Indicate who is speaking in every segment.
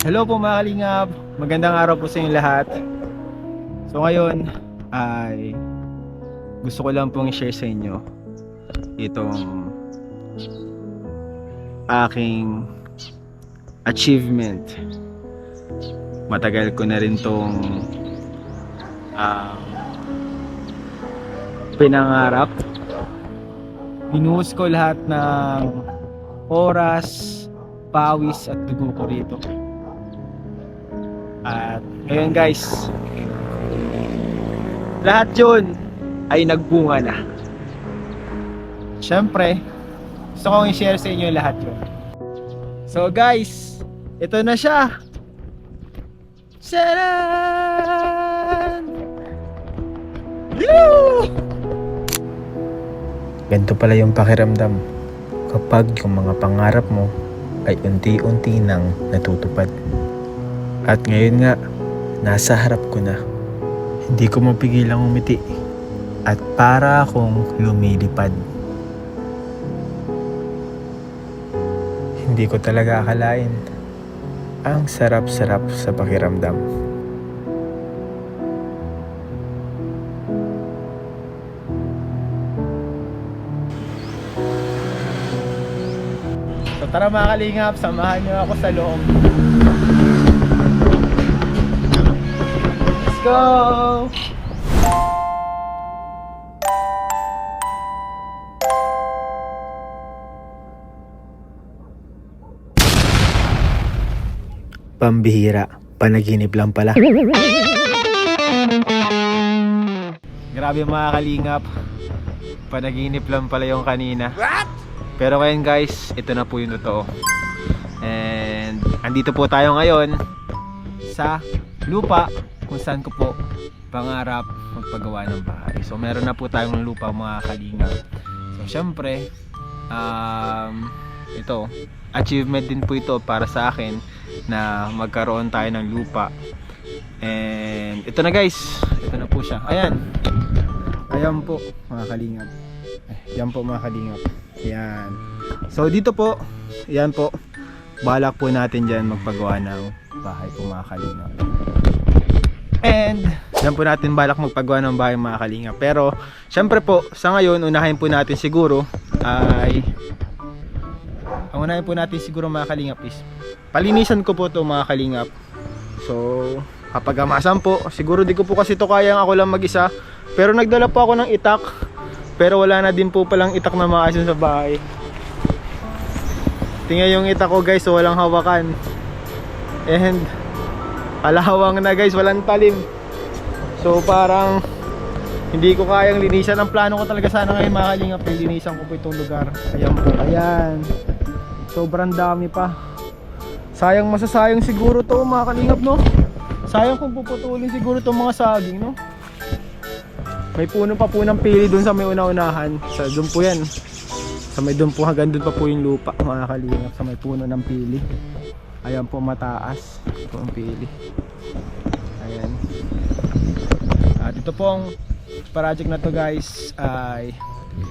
Speaker 1: Hello po mga kalingap, magandang araw po sa inyo lahat. So ngayon ay gusto ko lang pong i-share sa inyo itong aking achievement. Matagal ko na rin tong pinangarap. Binuhos ko lahat ng oras, pawis at dugo ko rito. At ngayon guys, lahat yun ay nagbunga na. Siyempre, gusto kong i-share sa inyo lahat yun. So guys, ito na siya. Sharan! Yoo!
Speaker 2: Ganito pala yung pakiramdam kapag yung mga pangarap mo ay unti-unti nang natutupad. At ngayon nga, nasa harap ko na. Hindi ko mapigilang umiti at para akong lumilipad. Hindi ko talaga akalain. Ang sarap-sarap sa pakiramdam.
Speaker 1: So tara mga kalingap, samahan niyo ako sa loob. Let's go!
Speaker 2: Pambihira, panaginip lang pala.
Speaker 1: Grabe mga kalingap, panaginip lang pala yung kanina. Pero ngayon guys, ito na po yung totoo. And andito po tayo ngayon sa lupa kung saan ko po pangarap magpagawa ng bahay. So meron na po tayong lupa mga kalingap. So syempre, ito, achievement din po ito para sa akin na magkaroon tayo ng lupa. And ito na guys, ito na po siya. Ayan. Ayan po mga kalingap. Yan po mga kalingap. Yan. So dito po, yan po. Balak po natin dyan magpagawa ng bahay po mga kalingap. And yan po natin balak magpagawa ng bahay mga kalingap. Pero syempre po, sa ngayon, unahin po natin siguro ay ang unahin po natin siguro mga kalingap is palinisan ko po to mga kalingap. So kapag amasan po, siguro di ko po kasi to kayang ako lang mag-isa. Pero nagdala po ako ng itak. Pero wala na din po palang itak na maayos sa bahay. Tingnan yung itak ko guys, so walang hawakan. And kalawang na guys, walang talim. So parang hindi ko kayang linisan. Ang plano ko talaga sana ngayon mga kalingap, linisan ko po itong lugar. Ayan po, ayan. Sobrang dami pa. Sayang masasayang siguro to mga kalingap, no? Sayang kung puputulin siguro itong mga saging, no? May puno pa po ng pili dun sa may una-unahan. Sa dun po yan. Sa may dun po, hanggang dun pa po yung lupa mga kalingap. Sa may puno ng pili. Ayan po mataas. Ito ang pili. Ayan. At ito pong project na to guys ay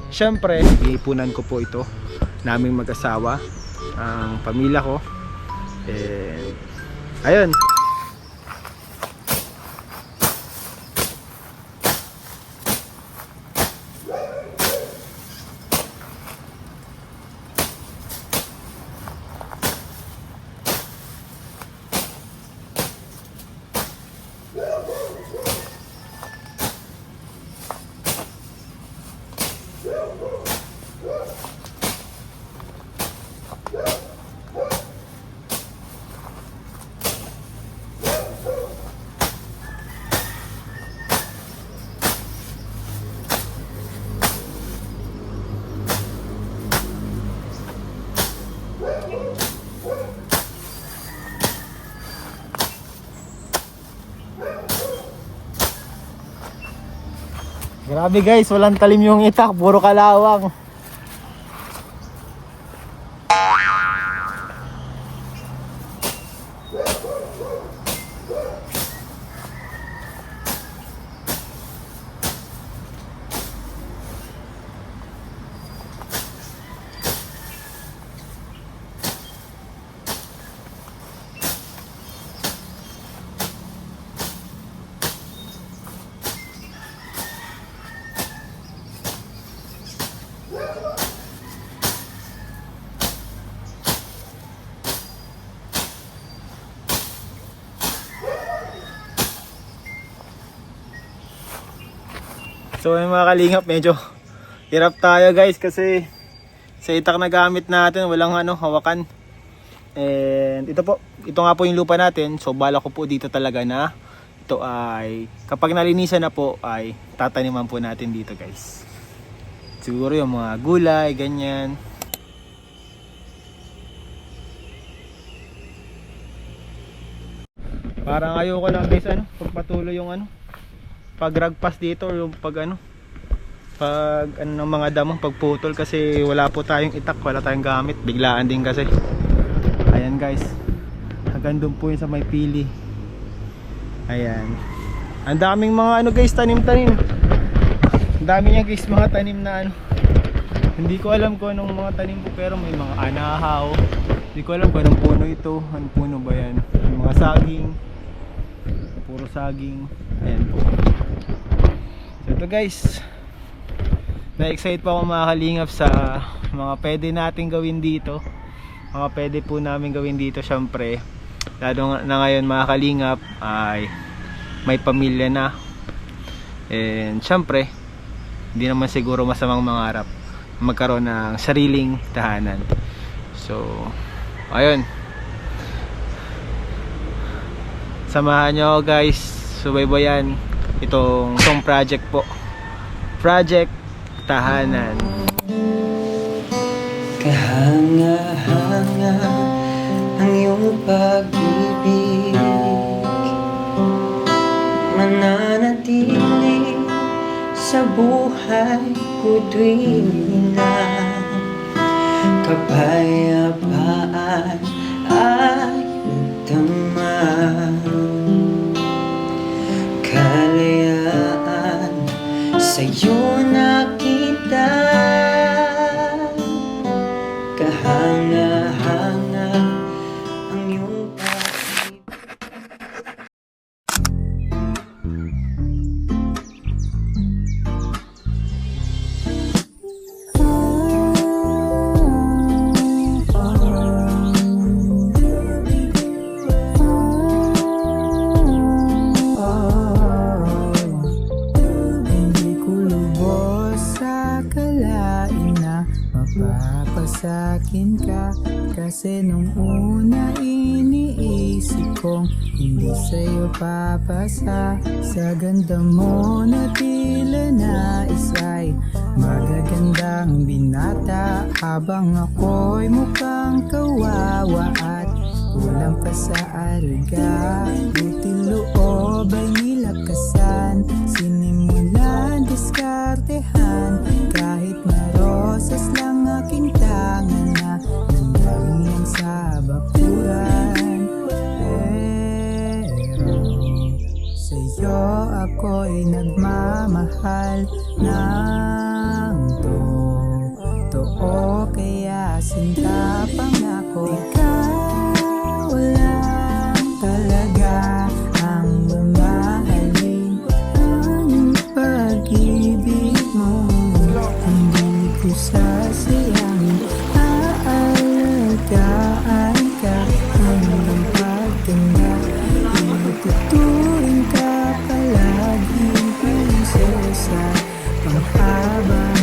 Speaker 1: syempre, iipunan ko po ito naming mag-asawa, ang pamilya ko. And ayun. Grabe guys, walang talim yung itak, puro kalawang. So yung mga kalingap, medyo hirap tayo guys kasi sa itak na gamit natin walang hawakan. And ito nga po yung lupa natin. So bala ko po dito talaga na ito ay kapag nalinisan na po ay tataniman po natin dito guys. Siguro yung mga gulay, ganyan. Parang ayoko lang guys pagpatuloy yung pagragpas dito or yung pag ng mga damo, pagputol kasi wala po tayong itak, wala tayong gamit, biglaan din kasi. Ayan guys, hanggang doon po yun sa may pili. Ayan, ang daming mga guys, tanim-tanim. Ang dami niya guys, mga tanim na hindi ko alam kung anong mga tanim po, pero may mga anahaw. Hindi ko alam kung anong puno ito. Anong puno ba yan? May mga saging, puro saging. Ayan po. So ito guys, na-excite pa ako mga kalingap sa mga pwede natin gawin dito. Mga pwede po namin gawin dito syempre. Lalo na ngayon mga kalingap ay may pamilya na. And syempre, hindi naman siguro masamang mangarap magkaroon ng sariling tahanan. So, ayun. Samahan nyo guys, subaybayan itong project po. Project Tahanan.
Speaker 3: Kahanga-hanga ang iyong pag-ibig, mananatili sa buhay ko tuwing na kapayapaan ay nagdamag, kalayaan sa'yo nakita. Kahanga-hanga ang iyong pag-ibig.
Speaker 4: Hindi ko lubos sa akalain na mapapasakin ka, kasi nung una iniisip kong hindi sa'yo papasa. Sa ganda mo na tila nais ay magagandang binata, habang ako'y mukhang kawawa at kulang pa sa alaga. Buti loob ay nilakasan, sinimulan diskartehan, kahit marosas lang aking tangan na nanggaling yan sa bakuran. Pero sa'yo ako'y nagmamahal ng totoo, kaya sinta pang ako. Ikaw lang talaga ang mamahalin, ang pag-ibig mo hindi ko sasayangin. Aalagaan ka hanggang pagtanda, ituturing ka palagi prinsesa, panghabang